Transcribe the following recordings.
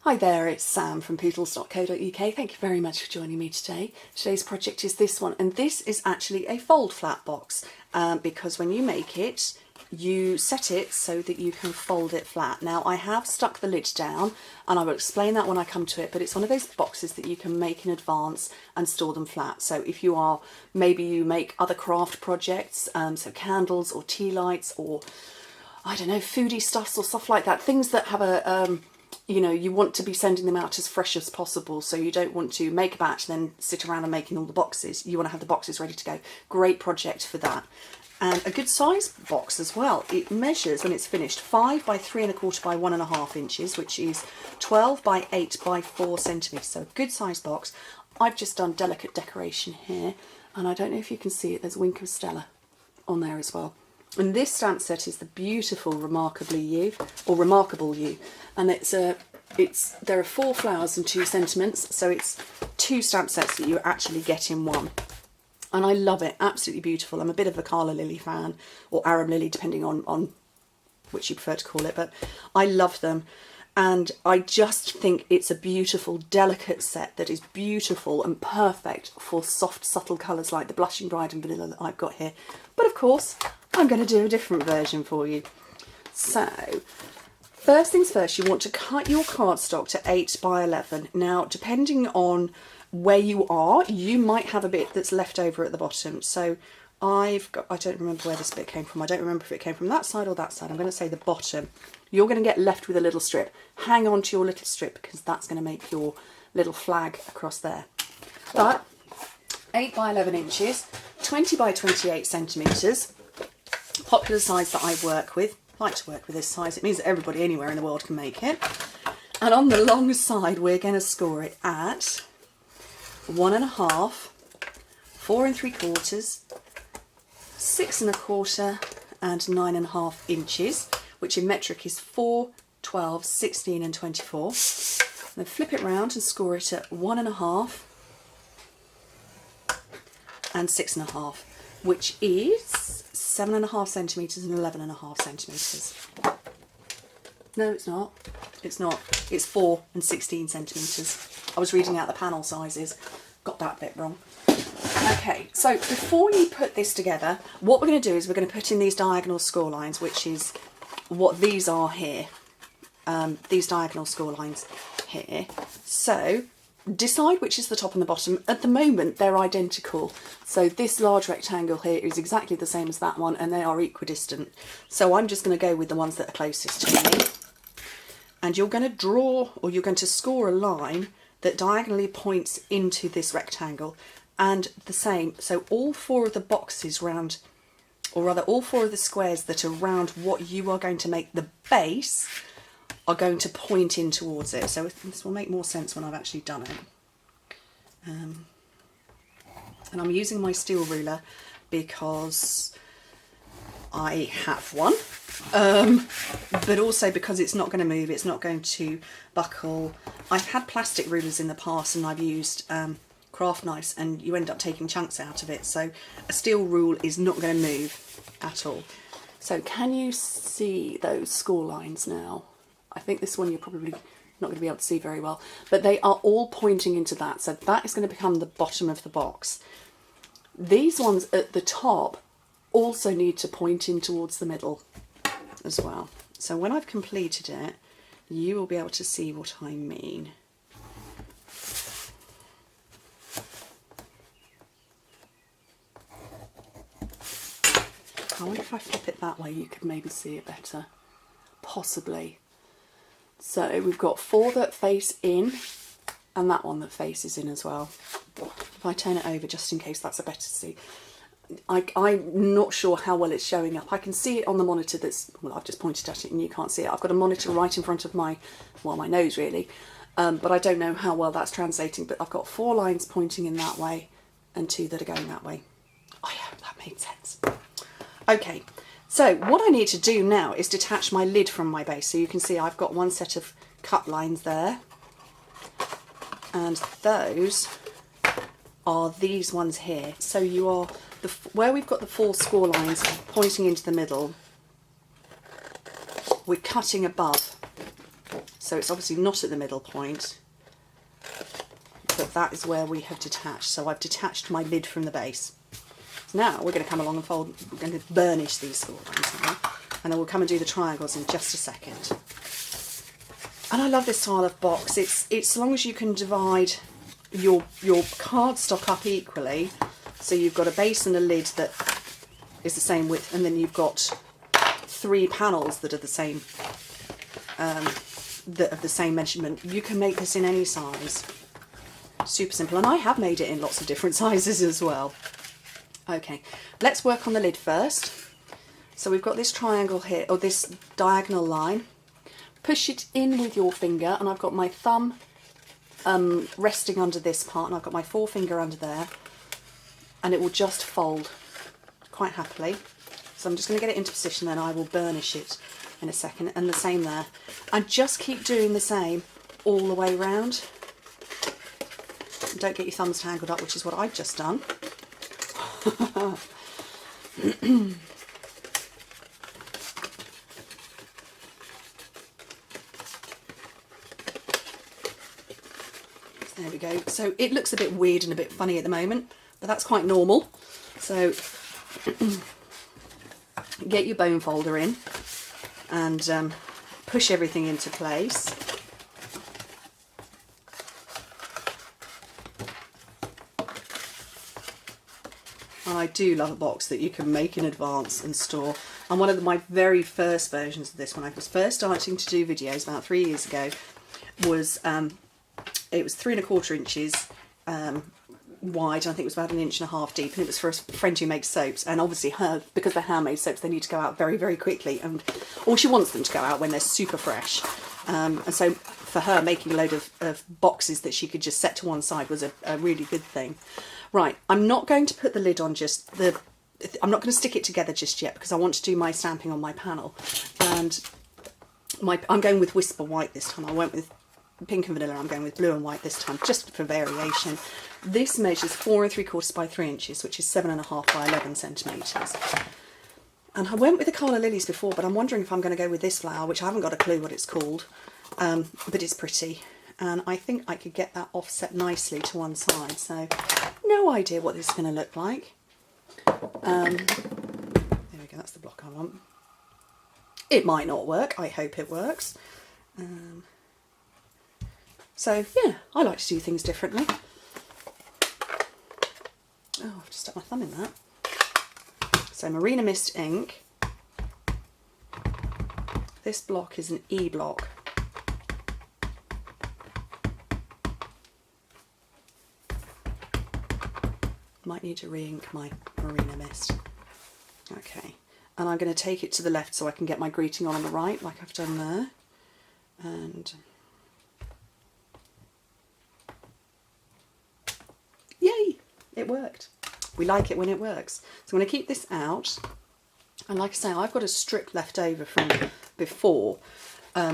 Hi there, it's Sam from Pootles.co.uk. Thank you very much for joining me today. Today's project is this one, and this is actually a fold flat box because when you make it, you set it so that you can fold it flat. Now I have stuck the lid down and I will explain that when I come to it, but it's one of those boxes that you can make in advance and store them flat. So if you are, maybe you make other craft projects, so candles or tea lights or I don't know, foodie stuffs or stuff like that, things that have a you know, you want to be sending them out as fresh as possible, so you don't want to make a batch and then sit around and making all the boxes. You want to have the boxes ready to go. Great project for that. And a good size box as well. It measures, when it's finished, 5 by 3 1/4 by 1.5 inches, which is 12 by 8 by 4 centimetres. So a good size box. I've just done delicate decoration here, and I don't know if you can see it, there's a wink of Stella on there as well. And this stamp set is the beautiful Remarkably You, or Remarkable You, and there are 4 flowers and 2 sentiments, so it's 2 stamp sets that you actually get in one. And I love it, absolutely beautiful. I'm a bit of a Calla Lily fan, or Arum Lily, depending on which you prefer to call it, but I love them. And I just think it's a beautiful, delicate set that is beautiful and perfect for soft, subtle colours like the Blushing Bride and Vanilla that I've got here. But of course, I'm going to do a different version for you. So, first things first, you want to cut your cardstock to 8 by 11. Now, depending on where you are, you might have a bit that's left over at the bottom. So I don't remember where this bit came from. I don't remember if it came from that side or that side. I'm going to say the bottom. You're going to get left with a little strip. Hang on to your little strip because that's going to make your little flag across there. But 8 by 11 inches, 20 by 28 centimetres, popular size that I work with. I like to work with this size. It means that everybody anywhere in the world can make it. And on the long side, we're going to score it at 1.5, 4 3/4, 6 1/4 and 9.5 inches, which in metric is 4, 12, 16 and 24. Then flip it round and score it at 1.5 and 6.5, which is 7.5 centimetres and 11.5 centimetres. No, it's not. It's not. It's 4 and 16 centimetres. I was reading out the panel sizes. Got that bit wrong. Okay, so before you put this together, what we're going to do is we're going to put in these diagonal score lines, which is what these are here. These diagonal score lines here. So decide which is the top and the bottom. At the moment, they're identical. So this large rectangle here is exactly the same as that one, and they are equidistant. So I'm just going to go with the ones that are closest to me. And you're going to draw, or you're going to score a line that diagonally points into this rectangle. And the same, so all 4 of the boxes round, or rather all 4 of the squares that are round what you are going to make the base are going to point in towards it. So this will make more sense when I've actually done it. And I'm using my steel ruler because I have one, but also because it's not going to move, it's not going to buckle. I've had plastic rulers in the past and I've used craft knives and you end up taking chunks out of it, so a steel rule is not going to move at all. So can you see those score lines now? I think this one you're probably not going to be able to see very well, but they are all pointing into that, so that is going to become the bottom of the box. These ones at the top also need to point in towards the middle as well. So when I've completed it, you will be able to see what I mean. I wonder if I flip it that way you could maybe see it better. Possibly. So we've got 4 that face in and that one that faces in as well. If I turn it over just in case that's a better see. I'm not sure how well it's showing up. I can see it on the monitor that's, well, I've just pointed at it and you can't see it. I've got a monitor right in front of my, well, my nose really, but I don't know how well that's translating, but I've got 4 lines pointing in that way and 2 that are going that way. I hope that made sense. Okay, so what I need to do now is detach my lid from my base. So you can see I've got one set of cut lines there, and those are these ones here. So you are, where we've got the 4 score lines pointing into the middle, we're cutting above. So it's obviously not at the middle point, but that is where we have detached. So I've detached my lid from the base. So now we're going to come along and fold, we're going to burnish these score lines now, and then we'll come and do the triangles in just a second. And I love this style of box. It's as long as you can divide your cardstock up equally, so you've got a base and a lid that is the same width, and then you've got 3 panels that are the same measurement. You can make this in any size. Super simple, and I have made it in lots of different sizes as well. Okay, let's work on the lid first. So we've got this triangle here, or this diagonal line. Push it in with your finger, and I've got my thumb resting under this part, and I've got my forefinger under there, and it will just fold quite happily. So I'm just going to get it into position, then I will burnish it in a second, and the same there. And just keep doing the same all the way round. Don't get your thumbs tangled up, which is what I've just done. There we go. So it looks a bit weird and a bit funny at the moment, but that's quite normal. So get your bone folder in and push everything into place. And I do love a box that you can make in advance and store. And one of my very first versions of this, when I was first starting to do videos about 3 years ago, was it was 3 1/4 inches wide, and I think it was about 1.5 inches deep, and it was for a friend who makes soaps. And obviously because they're handmade soaps, they need to go out very, very quickly, or she wants them to go out when they're super fresh. And so for her, making a load of boxes that she could just set to one side was a really good thing. Right, I'm not going to put the lid on I'm not going to stick it together just yet, because I want to do my stamping on my panel. And I'm going with Whisper White this time. I went with pink and vanilla. I'm going with blue and white this time, just for variation. This measures 4 3/4 by 3 inches, which is 7.5 by 11 centimetres. And I went with the Colour Lilies before, but I'm wondering if I'm going to go with this flower, which I haven't got a clue what it's called, but it's pretty. And I think I could get that offset nicely to one side. So no idea what this is going to look like. There we go, that's the block I want. It might not work, I hope it works. So yeah, I like to do things differently. Oh, I've just stuck my thumb in that. So Marina Mist ink. This block is an E block. Might need to re-ink my Marina Mist. Okay, and I'm going to take it to the left so I can get my greeting on the right, like I've done there. And yay, it worked. We like it when it works. So I'm going to keep this out. And like I say, I've got a strip left over from before,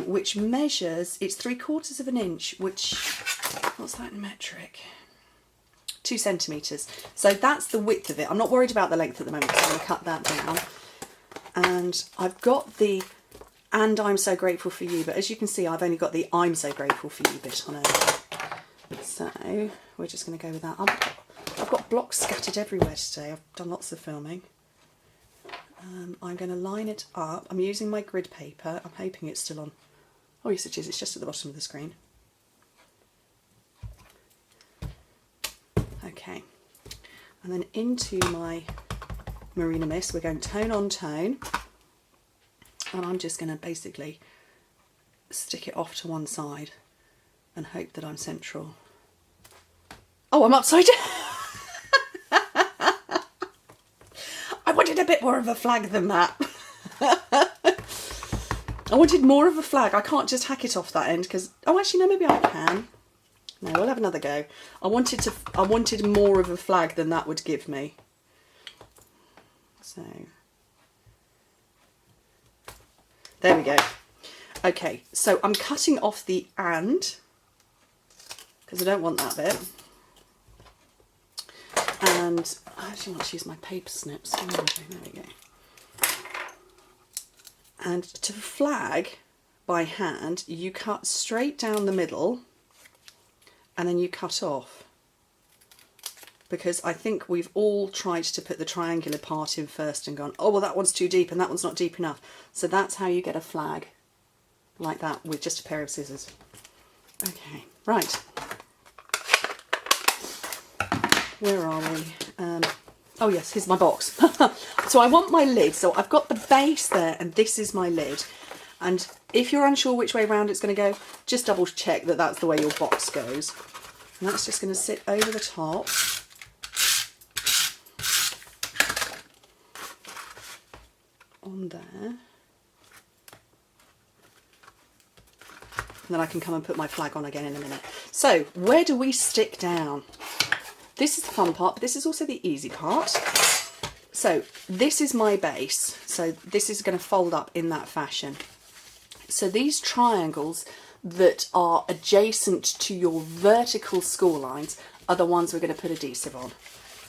which measures, it's 3/4 of an inch, which, what's that in metric? 2 centimetres. So that's the width of it. I'm not worried about the length at the moment, so I'm going to cut that down. And I've got the "and I'm so grateful for you," but as you can see, I've only got the "I'm so grateful for you" bit on it. So we're just going to go with that. I've got blocks scattered everywhere today. I've done lots of filming. I'm going to line it up. I'm using my grid paper. I'm hoping it's still on. Oh yes, it is. It's just at the bottom of the screen. Okay, and then into my Marina Mist, we're going tone on tone, and I'm just going to basically stick it off to one side and hope that I'm central. Oh, I'm upside down! I wanted a bit more of a flag than that. I wanted more of a flag. I can't just hack it off that end because, oh actually no, maybe I can. No, we'll have another go. I wanted more of a flag than that would give me. So there we go. Okay, so I'm cutting off the "and" because I don't want that bit. And I actually want to use my paper snips. There we go. And to flag, by hand, you cut straight down the middle and then you cut off. Because I think we've all tried to put the triangular part in first and gone, oh, well, that one's too deep and that one's not deep enough. So that's how you get a flag like that with just a pair of scissors. Okay, right. Where are we? Oh yes, here's my box. So I want my lid. So I've got the base there and this is my lid. And if you're unsure which way around it's going to go, just double check that that's the way your box goes. And that's just going to sit over the top. On there. And then I can come and put my flag on again in a minute. So where do we stick down? This is the fun part, but this is also the easy part. So this is my base. So this is going to fold up in that fashion. So these triangles that are adjacent to your vertical score lines are the ones we're going to put adhesive on.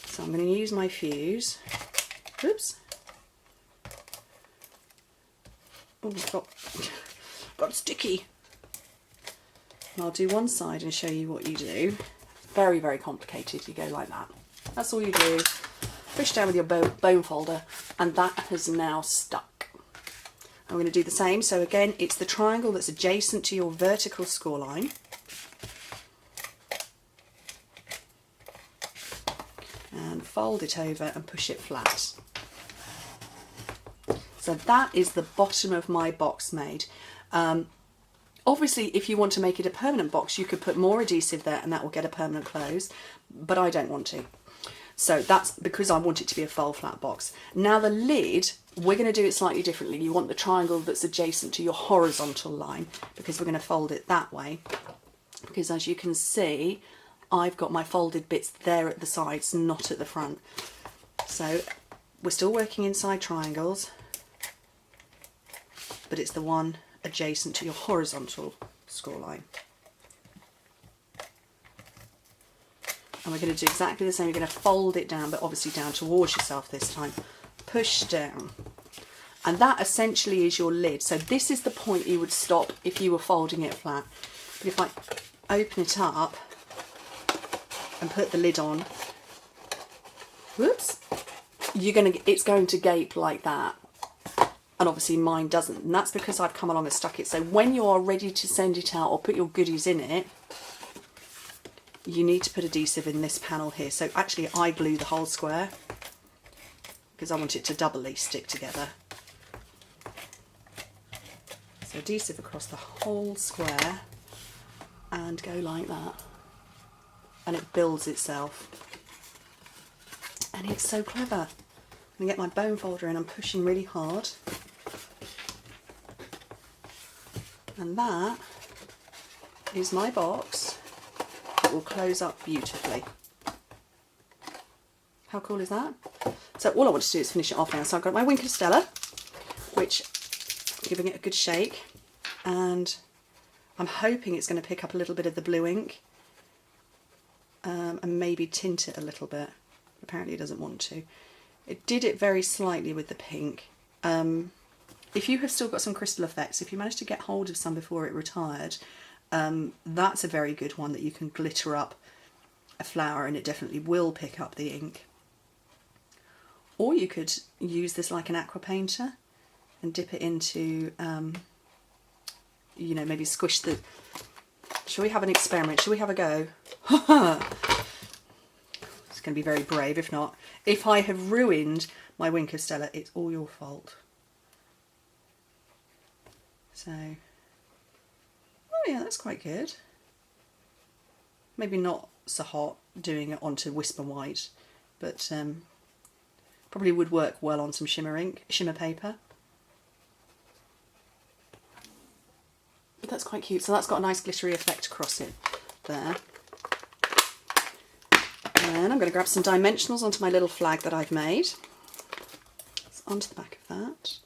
So I'm going to use my fuse. Oops. Oh, got sticky. And I'll do one side and show you what you do. Very, very complicated. You go like that. That's all you do. Push down with your bone folder, and that has now stuck. I'm going to do the same. So again, it's the triangle that's adjacent to your vertical score line. And fold it over and push it flat. So that is the bottom of my box made. Obviously, if you want to make it a permanent box, you could put more adhesive there and that will get a permanent close, but I don't want to. So that's because I want it to be a fold flat box. Now the lid, we're going to do it slightly differently. You want the triangle that's adjacent to your horizontal line because we're going to fold it that way. Because as you can see, I've got my folded bits there at the sides, not at the front. So we're still working inside triangles, but it's the one adjacent to your horizontal score line. And we're going to do exactly the same. You're going to fold it down, but obviously down towards yourself this time. Push down. And that essentially is your lid. So this is the point you would stop if you were folding it flat. But if I open it up and put the lid on, whoops, it's going to gape like that. And obviously mine doesn't, and that's because I've come along and stuck it. So when you are ready to send it out or put your goodies in it, you need to put adhesive in this panel here. So actually I glue the whole square because I want it to doubly stick together. So adhesive across the whole square and go like that, and it builds itself. And it's so clever. I'm going to get my bone folder in, I'm pushing really hard. And that is my box. It will close up beautifully. How cool is that? So all I want to do is finish it off now. So I've got my Wink of Stella, which I'm giving it a good shake, and I'm hoping it's going to pick up a little bit of the blue ink and maybe tint it a little bit. Apparently it doesn't want to. It did it very slightly with the pink. If you have still got some crystal effects, if you managed to get hold of some before it retired, that's a very good one that you can glitter up a flower and it definitely will pick up the ink. Or you could use this like an aqua painter and dip it into, you know, maybe squish the... Shall we have an experiment? Shall we have a go? It's going to be very brave if not. If I have ruined my Wink of Stella, it's all your fault. So, oh yeah, that's quite good. Maybe not so hot doing it onto Whisper White, but probably would work well on some shimmer paper. But that's quite cute. So that's got a nice glittery effect across it there. And I'm going to grab some dimensionals onto my little flag that I've made. It's onto the back of that.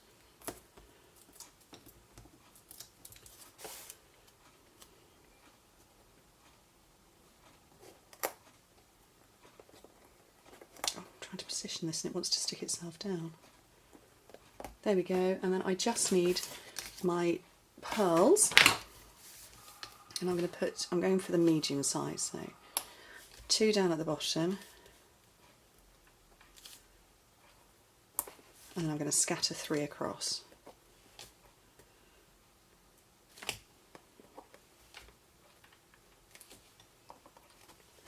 To position this and it wants to stick itself down. There we go, and then I just need my pearls, and I'm going for the medium size, so 2 down at the bottom, and then I'm going to scatter 3 across.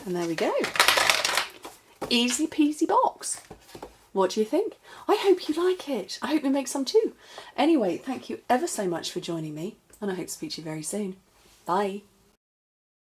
And there we go. Easy peasy box. What do you think? I hope you like it. I hope you make some too. Anyway, thank you ever so much for joining me, and I hope to speak to you very soon. Bye.